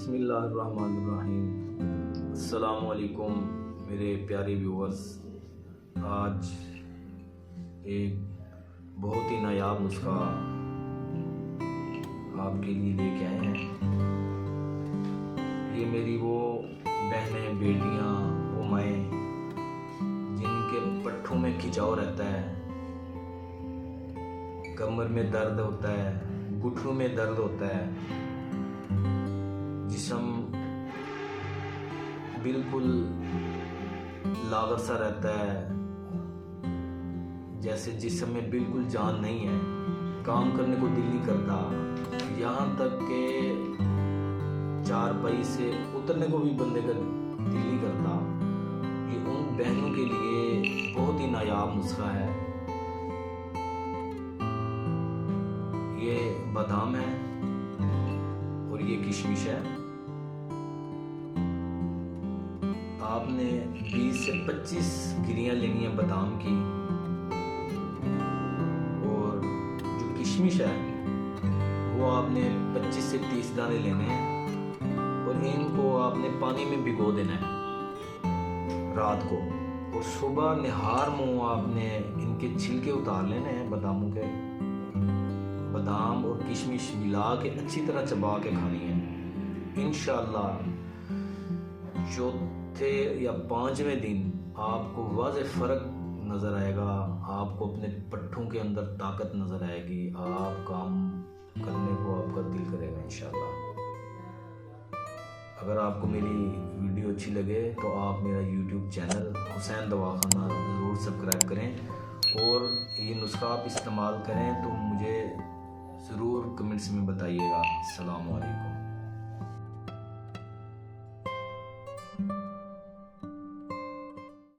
बिस्मिल्लाहिर्रहमानिर्रहीम। अस्सलामुअलैकुम मेरे प्यारे व्यूअर्स। आज एक बहुत ही नायाब नुस्खा आपके लिए लेके आए हैं। ये मेरी वो बहनें, बेटियां, वो माएँ जिनके पट्ठों में खिंचाव रहता है, कमर में दर्द होता है, घुटनों में दर्द होता है, जिस्म बिल्कुल लागर सा रहता है, जैसे जिस्म में बिल्कुल जान नहीं है, काम करने को दिल नहीं करता, यहाँ तक के चारपाई से उतरने को भी बंदे का दिल नहीं करता। ये उन बहनों के लिए बहुत ही नायाब नुस्खा है। ये बादाम है और ये किशमिश है। आपने 20 से 25 गिरियां लेनी है बादाम की, और जो किशमिश है वो आपने 25 से 30 दाने लेने हैं, और इनको आपने पानी में भिगो देना है रात को, और सुबह निहार मुंह आपने इनके छिलके उतार लेने हैं बादामों के। बादाम और किशमिश मिला के अच्छी तरह चबा के खानी है। इंशाअल्लाह चौथे या 5वें दिन आपको वाज़े फ़र्क नज़र आएगा। आपको अपने पट्ठों के अंदर ताकत नज़र आएगी। आप काम करने को आपका दिल करेगा इंशाअल्लाह। अगर आपको मेरी वीडियो अच्छी लगे तो आप मेरा यूट्यूब चैनल हुसैन दवाखाना ज़रूर सब्सक्राइब करें, और ये नुस्खा आप इस्तेमाल करें तो मुझे ज़रूर कमेंट्स में बताइएगा। अस्सलामु अलैकुम।